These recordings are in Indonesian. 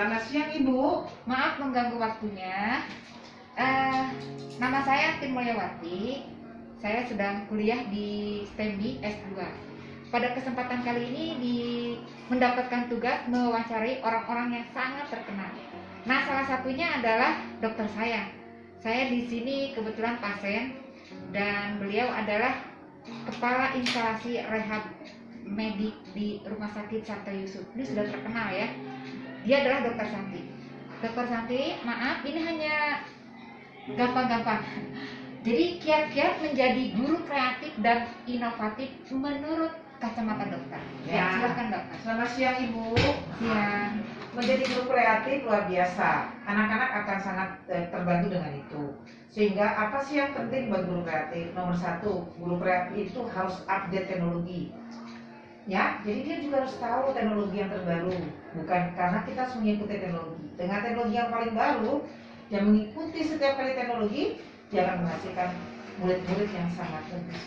Selamat siang Ibu. Maaf mengganggu waktunya. Nama saya Tin Mulyawati. Saya sedang kuliah di STEMI S2. Pada kesempatan kali ini mendapatkan tugas mewawancarai orang-orang yang sangat terkenal. Nah, salah satunya adalah dokter saya. Saya di sini kebetulan pasien dan beliau adalah kepala instalasi rehab medik di Rumah Sakit Sarto Yusuf. Ini sudah terkenal ya. Dia adalah Dokter Santi. Dokter Santi, maaf, ini hanya gampang-gampang. Jadi kiat-kiat menjadi guru kreatif dan inovatif menurut kacamata dokter. Ya, silakan dokter. Selamat siang Ibu. Siang. Menjadi guru kreatif luar biasa. Anak-anak akan sangat terbantu dengan itu. Sehingga apa sih yang penting buat guru kreatif? Nomor satu, guru kreatif itu harus update teknologi. Ya, jadi dia juga harus tahu teknologi yang terbaru. Bukan karena kita harus mengikuti teknologi. Dengan teknologi yang paling baru, yang mengikuti setiap kali teknologi, dia akan menghasilkan murid-murid yang sangat bagus.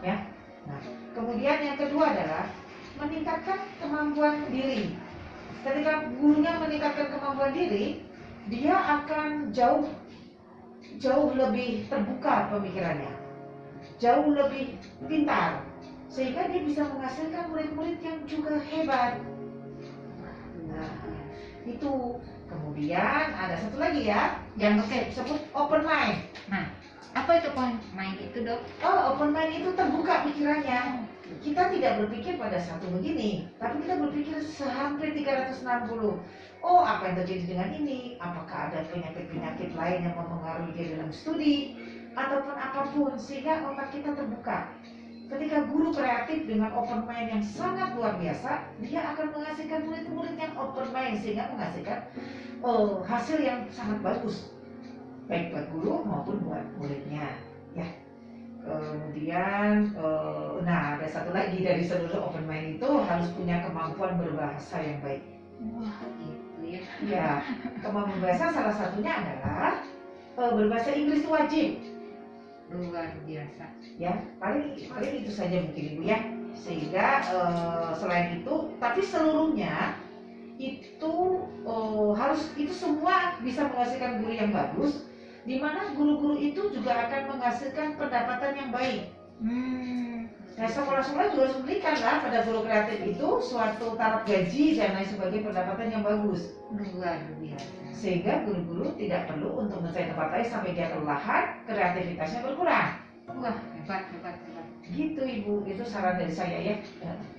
Ya. Nah, kemudian yang kedua adalah meningkatkan kemampuan diri. Ketika gurunya meningkatkan kemampuan diri, dia akan jauh lebih terbuka pemikirannya, jauh lebih pintar, sehingga dia bisa menghasilkan murid-murid yang juga hebat. Nah, itu. Kemudian ada satu lagi ya, yang disebut open mind. Nah, apa itu open mind itu, Dok? Oh, open mind itu terbuka pikirannya. Kita tidak berpikir pada satu begini, tapi kita berpikir hampir 360. Oh, apa yang terjadi dengan ini? Apakah ada penyakit-penyakit lain yang mempengaruhi dia dalam studi ataupun apapun, sehingga otak kita terbuka. Ketika guru kreatif dengan open mind yang sangat luar biasa, dia akan menghasilkan murid-murid yang open mind sehingga menghasilkan hasil yang sangat bagus, baik buat guru maupun buat muridnya. Ya. Kemudian, nah ada satu lagi dari seluruh open mind itu harus punya kemampuan berbahasa yang baik. Wah, gitu ya. Ya, kemampuan berbahasa salah satunya adalah berbahasa Inggris itu wajib. Luar biasa. Ya, paling itu saja mungkin Ibu ya. Sehingga selain itu, tapi seluruhnya itu harus, itu semua bisa menghasilkan guru yang bagus, di mana guru-guru itu juga akan menghasilkan pendapatan yang baik. Nah, sekolah-sekolah juga harus memberikan lah pada guru kreatif itu suatu taraf gaji dan lain sebagai pendapatan yang bagus. Luar biasa. Sehingga guru-guru tidak perlu untuk mencari tempat lain sampai dia kelelahan, kreativitasnya berkurang. Wah, hebat. Gitu Ibu, itu saran dari saya ya.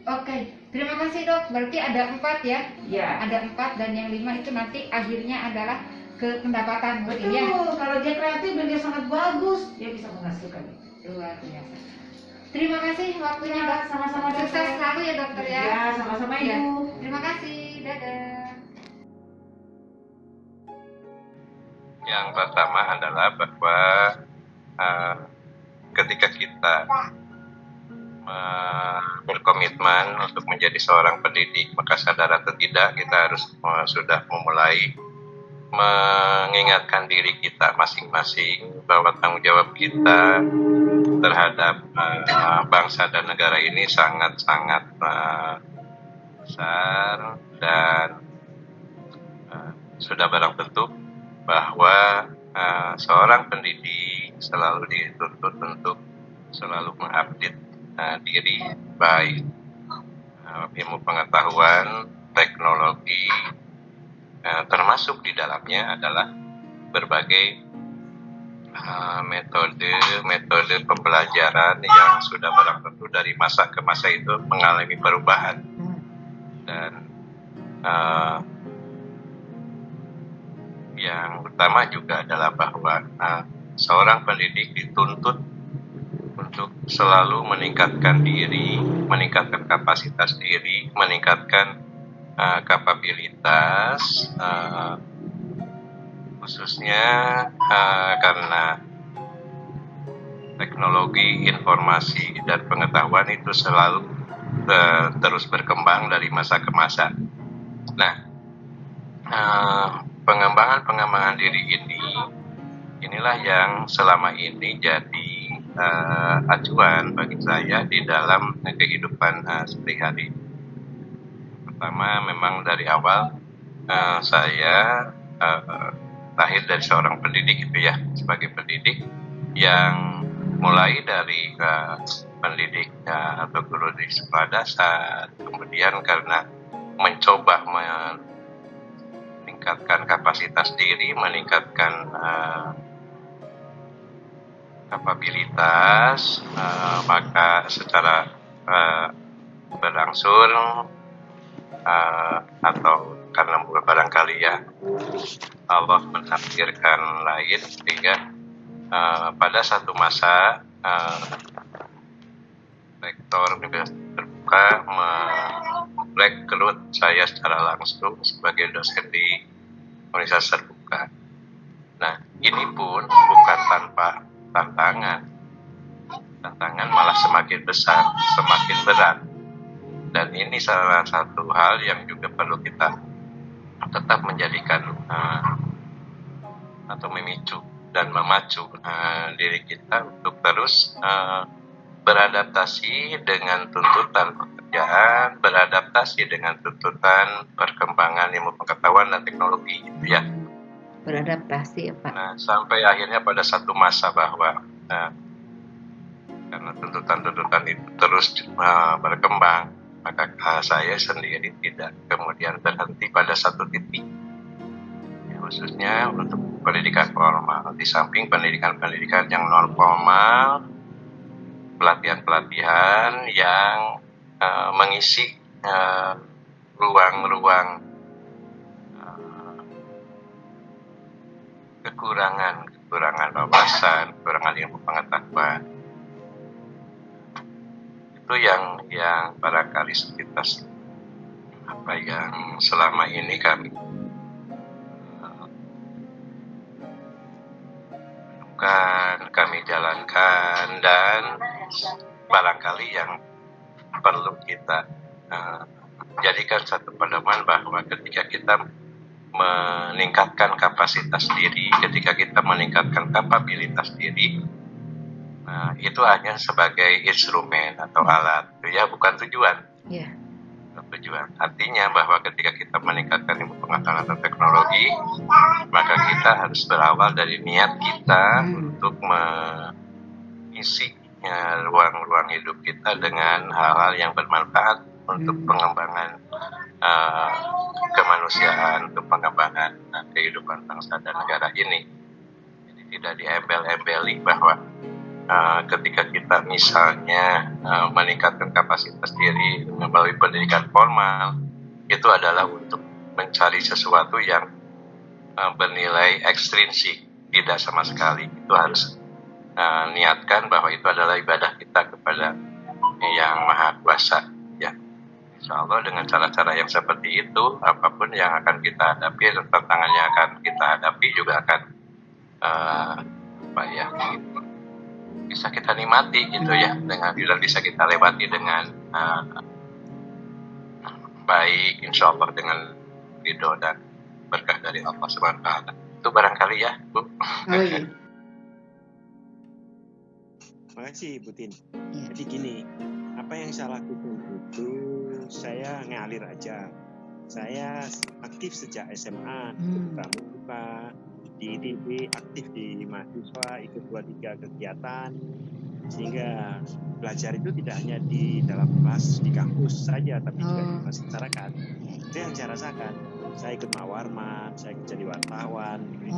Oke, terima kasih Dok. Berarti ada 4 ya? Ya. Ada 4 dan yang 5 itu nanti akhirnya adalah ke pendapatan mungkin ya? Betul, kalau dia kreatif dan dia sangat bagus, dia bisa menghasilkan itu. Luar biasa. Terima kasih waktunya Dok. Sama-sama Sukses dokter. selalu ya dokter ya. Ya, sama-sama Ya. Ibu. Terima kasih. Dadah. Yang pertama adalah bahwa ketika kita berkomitmen untuk menjadi seorang pendidik, maka sadar atau tidak kita harus sudah memulai mengingatkan diri kita masing-masing bahwa tanggung jawab kita terhadap bangsa dan negara ini sangat-sangat besar, dan sudah barang tentu bahwa seorang pendidik selalu dituntut untuk selalu mengupdate diri, baik ilmu pengetahuan, teknologi, termasuk di dalamnya adalah berbagai metode pembelajaran yang sudah barang tentu dari masa ke masa itu mengalami perubahan. Dan yang utama juga adalah bahwa seorang pendidik dituntut untuk selalu meningkatkan diri, meningkatkan kapasitas diri, meningkatkan kapabilitas, khususnya karena teknologi informasi dan pengetahuan itu selalu terus berkembang dari masa ke masa. Nah, pengembangan diri inilah yang selama ini jadi acuan bagi saya di dalam kehidupan sehari-hari. Pertama, memang dari awal saya lahir dari seorang pendidik gitu ya, sebagai pendidik yang mulai dari pendidik atau guru di sekolah dasar, kemudian karena mencoba meningkatkan kapasitas diri, meningkatkan kapabilitas, maka secara berangsur atau karena barangkali ya Allah menakdirkan lain sehingga pada satu masa rektor Universitas Terbuka merekrut saya secara langsung sebagai dosen di Universitas Terbuka. Nah, ini pun bukan tanpa tantangan malah semakin besar, semakin berat. Dan ini salah satu hal yang juga perlu kita tetap menjadikan atau memicu dan memacu diri kita untuk terus beradaptasi dengan tuntutan pekerjaan, beradaptasi dengan tuntutan perkembangan ilmu pengetahuan dan teknologi gitu ya. Beradaptasi ya Pak. Nah, sampai akhirnya pada satu masa bahwa karena tuntutan-tuntutan itu terus berkembang, maka saya sendiri tidak kemudian berhenti pada satu titik. Ya, khususnya untuk pendidikan formal. Di samping pendidikan-pendidikan yang non formal, pelatihan-pelatihan yang mengisi ruang-ruang kekurangan wawasan, kekurangan ilmu pengetahuan. Itu yang barangkali sekitar apa yang selama ini kami kami jalankan, dan barangkali yang perlu kita jadikan satu pedoman bahwa ketika kita meningkatkan kapasitas diri, ketika kita meningkatkan kapabilitas diri, itu hanya sebagai instrumen atau alat, ya, bukan tujuan. Yeah. Tujuan. Artinya bahwa ketika kita meningkatkan ilmu pengetahuan atau teknologi, maka kita harus berawal dari niat kita untuk mengisi ruang-ruang hidup kita dengan hal-hal yang bermanfaat untuk pengembangan kemanusiaan, untuk pengembangan kehidupan bangsa dan negara ini. Jadi tidak diembel-embeli bahwa ketika kita misalnya meningkatkan kapasitas diri melalui pendidikan formal, itu adalah untuk mencari sesuatu yang bernilai ekstrinsik, tidak sama sekali. Itu harus niatkan bahwa itu adalah ibadah kita kepada Yang Maha Kuasa. Ya, Insya Allah dengan cara-cara yang seperti itu, apapun yang akan kita hadapi, tantangan yang akan kita hadapi juga akan bisa kita nikmati gitu ya, dengan bisa kita lewati dengan baik, insya Allah, dengan ridho dan berkah dari Allah Subhanahu wa Ta'ala. Itu barangkali ya, Bu. Oh iya. Terima kasih Bu Tin. Jadi gini, apa yang saya lakukan itu saya ngalir aja. Saya aktif sejak SMA, ikut pramuka, di ITB, aktif di mahasiswa, ikut 2-3 kegiatan, sehingga belajar itu tidak hanya di dalam kelas di kampus saja, tapi juga di masyarakat. Itu yang saya rasakan. Saya ikut Mawarman, saya jadi wartawan, di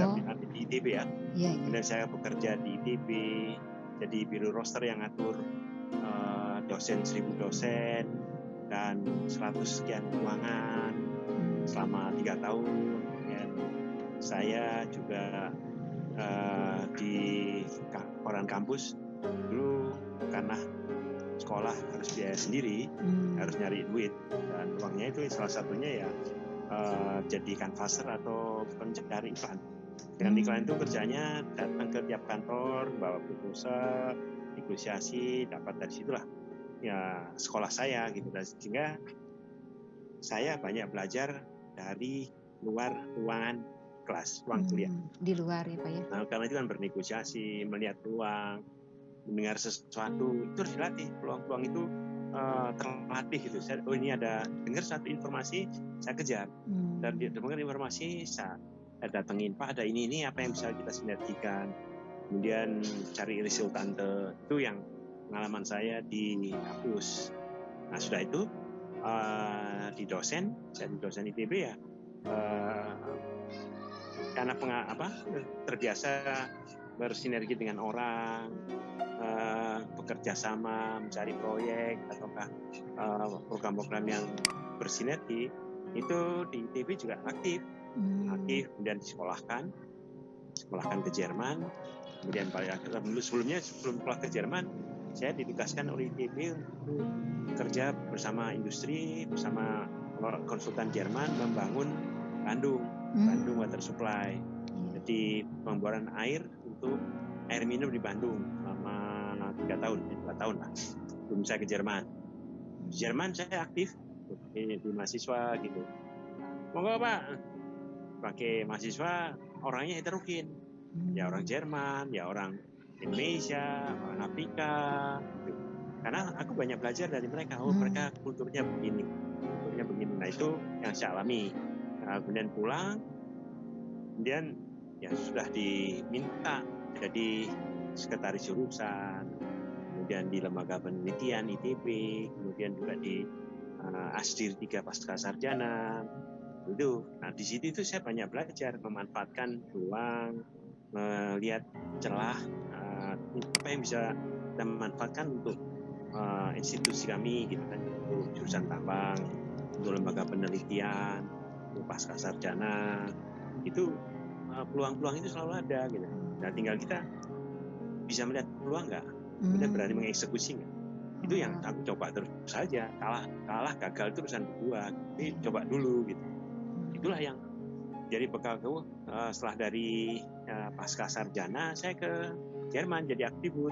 ITB ya. Kemudian saya bekerja di ITB, jadi biro roster yang ngatur dosen 1000 dosen dan 100 sekian ruangan selama 3 tahun. Saya juga di koran kampus dulu, karena sekolah harus biaya sendiri, harus nyari duit, dan uangnya itu salah satunya ya jadi canvasser atau pencari iklan. Dengan iklan itu kerjanya datang ke tiap kantor, bawa proposal, negosiasi, dapat dari situlah ya sekolah saya gitu. Dan sehingga saya banyak belajar dari luar ruangan kelas, ruang kuliah. Di luar ya Pak ya. Nah, karena itu kan bernegosiasi, melihat peluang, mendengar sesuatu, itu harus dilatih. Peluang-peluang itu terlatih gitu. Oh ini ada dengar satu informasi, saya kejar. Dan dia dengar informasi, saya datengin, Pak ada ini apa yang bisa kita sinergikan. Kemudian cari resultante, itu yang pengalaman saya di kampus. Nah sudah itu di dosen, saya di dosen ITB ya, karena terbiasa bersinergi dengan orang, bekerja sama, mencari proyek ataukah program-program yang bersinergi, itu di ITB juga aktif, kemudian disekolahkan ke Jerman. Kemudian sebelum pulang ke Jerman, saya ditugaskan oleh ITB untuk bekerja bersama industri, bersama konsultan Jerman membangun Bandung Water Supply. Jadi pemboran air untuk air minum di Bandung selama 3 tahun lah. Sebelum saya ke Jerman. Di Jerman saya aktif di mahasiswa gitu. Monggo Pak, pakai mahasiswa orangnya heterogen. Ya orang Jerman, ya orang Indonesia, orang Afrika. Gitu. Karena aku banyak belajar dari mereka. Mereka kulturnya begini. Nah itu yang saya alami. Nah, kemudian pulang, kemudian ya sudah diminta jadi sekretaris jurusan, kemudian di lembaga penelitian ITB, kemudian juga di Asdir 3 pasca sarjana. Itu. Nah di situ itu saya banyak belajar memanfaatkan peluang, melihat celah apa yang bisa kita manfaatkan untuk institusi kami gitu kan, untuk jurusan tambang, untuk lembaga penelitian, untuk pasca sarjana. Itu peluang-peluang itu selalu ada gitu. Nah tinggal kita bisa melihat peluang nggak, kemudian berani mengeksekusi nggak. Itu yang aku coba terus saja. Kalah gagal itu urusan kedua, tapi coba dulu gitu. Itulah yang jadi bekalku. Setelah dari pasca sarjana saya ke Jerman jadi aktivut.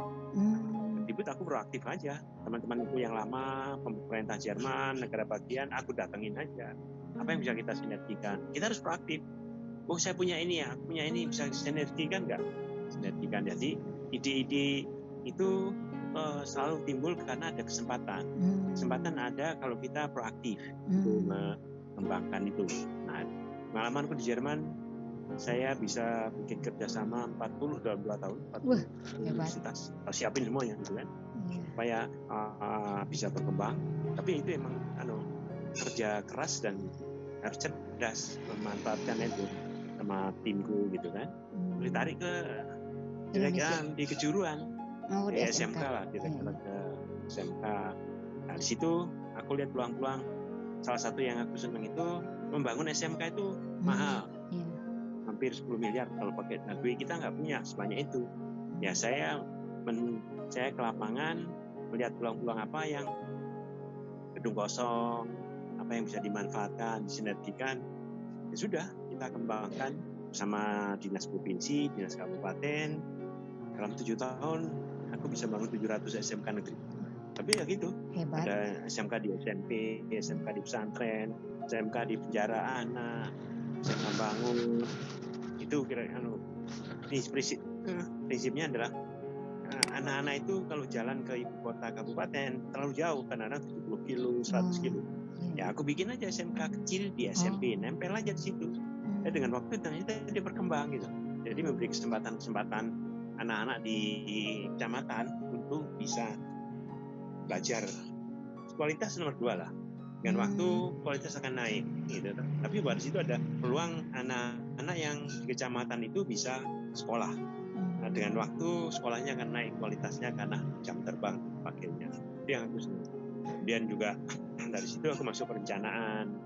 Aktivut aku proaktif aja. Teman-temanku yang lama, pemerintah Jerman, negara bagian, aku datengin aja. Apa yang bisa kita sinergikan? Kita harus proaktif. Oh saya punya ini ya, punya ini, bisa sinergikan nggak? Sinergikan. Jadi ide-ide itu selalu timbul karena ada kesempatan. Kesempatan ada kalau kita proaktif untuk mengembangkan itu. Nah, pengalamanku di Jerman, saya bisa bikin kerjasama 40 dalam 2 tahun, 40 universitas. Siapin semuanya gitu kan, supaya bisa berkembang. Tapi itu emang kerja keras dan harus cerdas memanfaatkan itu sama timku gitu kan. Ditarik ke di kejuruan, di SMK lah, direktur ke SMK. Nah di situ aku lihat peluang-peluang. Salah satu yang aku senang itu membangun SMK itu mahal, hampir 10 miliar kalau pakai duit kita nggak punya sebanyak itu. Ya saya ke lapangan melihat peluang-peluang apa yang gedung kosong, apa yang bisa dimanfaatkan, disinergikan. Ya sudah kita kembangkan bersama dinas provinsi, dinas kabupaten. Dalam 7 tahun aku bisa bangun 700 SMK negeri. Tapi ya gitu, hebat. Ada SMK di SMP, SMK di pesantren, SMK di penjara anak, SMK bangun. Itu kira-kira prinsipnya adalah anak-anak itu kalau jalan ke ibu kota kabupaten terlalu jauh, kadang-kadang 70 kilo, 100 kilo. Ya aku bikin aja SMK kecil di SMP, nempel aja di situ. Ya, dengan waktu ternyata dia berkembang gitu. Jadi memberi kesempatan anak-anak di kecamatan untuk bisa belajar. Kualitas nomor 2 lah. Dengan waktu kualitas akan naik gitu. Tapi pada situ ada peluang anak-anak yang di kecamatan itu bisa sekolah. Nah, dengan waktu sekolahnya akan naik kualitasnya karena jam terbang pakainya. Itu yang aku senang. Kemudian juga dari situ aku masuk perencanaan.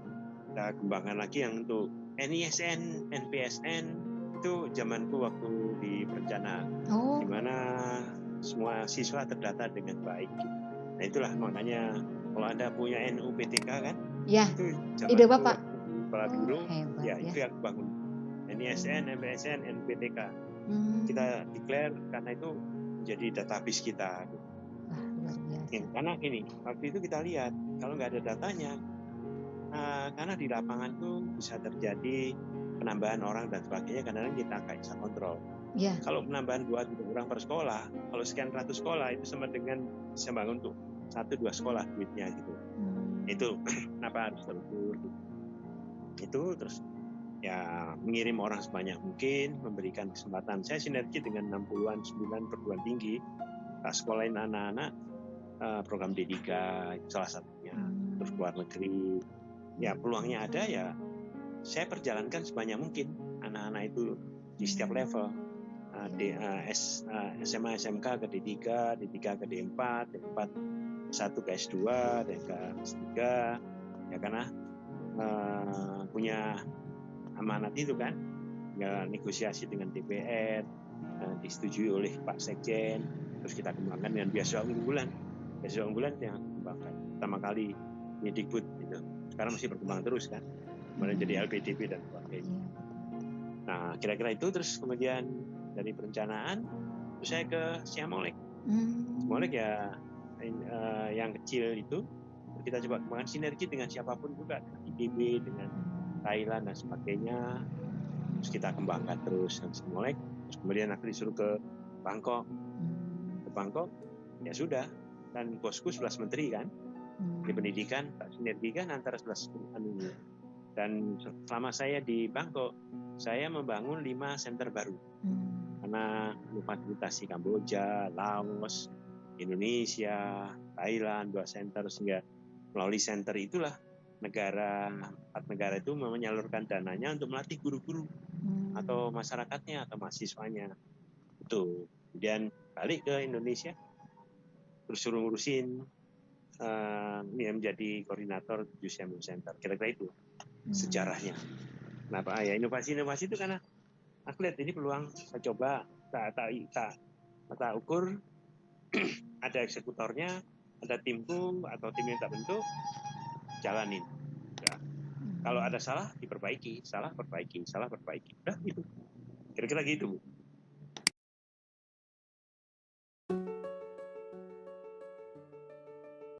Kita kembangkan lagi yang untuk NISN, NPSN itu zamanku waktu di perencanaan. Di mana semua siswa terdata dengan baik. Nah itulah makanya kalau Anda punya NUPTK kan, ya, itu ide Bapak. Kepala biro, hebat, ya itu yang bangun. NISN, NPSN, NUPTK. Kita declare karena itu menjadi database kita. Luar biasa. Karena gini, waktu itu kita lihat kalau nggak ada datanya, karena di lapangan tuh bisa terjadi penambahan orang dan sebagainya, kadang-kadang kita nggak bisa kontrol. Ya. Kalau penambahan 2 orang per sekolah, kalau sekian ratus sekolah itu sama dengan bisa bangun tuh 1-2 sekolah duitnya gitu. Itu kenapa harus terukur gitu. Itu terus ya mengirim orang sebanyak mungkin, memberikan kesempatan. Saya sinergi dengan 60-an 9 perguruan tinggi, sekolahin anak-anak program D3 itu salah satunya, terus keluar negeri. Ya peluangnya ada ya, saya perjalankan sebanyak mungkin anak-anak itu di setiap level, SMA, SMK ke D3, D3 ke D4, D4 1 ke S2, dan ke S3, ya karena punya amanat itu kan, ya negosiasi dengan DPR, disetujui oleh Pak Sekjen, terus kita kembangkan dengan beasiswa unggulan yang kembangkan pertama kali Mendikbud gitu. Sekarang masih berkembang terus kan, kemudian jadi LPDP dan sebagainya. Nah kira-kira itu, terus kemudian dari perencanaan terus saya ke Siamolek. Siamolek ya yang kecil itu kita coba kembangkan sinergi dengan siapapun juga, dengan IPB, dengan Thailand dan sebagainya. Terus kita kembangkan terus yang Siamolek. Terus kemudian aku disuruh ke Bangkok. Ke Bangkok ya sudah, dan bosku 11 menteri kan di pendidikan, tak sinergikan antara 11 menteri. Dan selama saya di Bangkok, saya membangun 5 center baru karena memfasilitasi Kamboja, Laos, Indonesia, Thailand 2 center, sehingga melalui center itulah 4 negara itu menyalurkan dananya untuk melatih guru-guru atau masyarakatnya atau mahasiswanya. Itu kemudian balik ke Indonesia, terus suruh ngurusin menjadi koordinator 7 Siamul Center. Kira-kira itu sejarahnya. Kenapa? Ya inovasi-inovasi itu karena aku lihat ini peluang, saya coba, tak ukur, ada eksekutornya, ada timku atau tim yang tak bentuk, jalanin. Ya. Kalau ada salah diperbaiki, salah perbaiki. Udah gitu. Kira-kira gitu.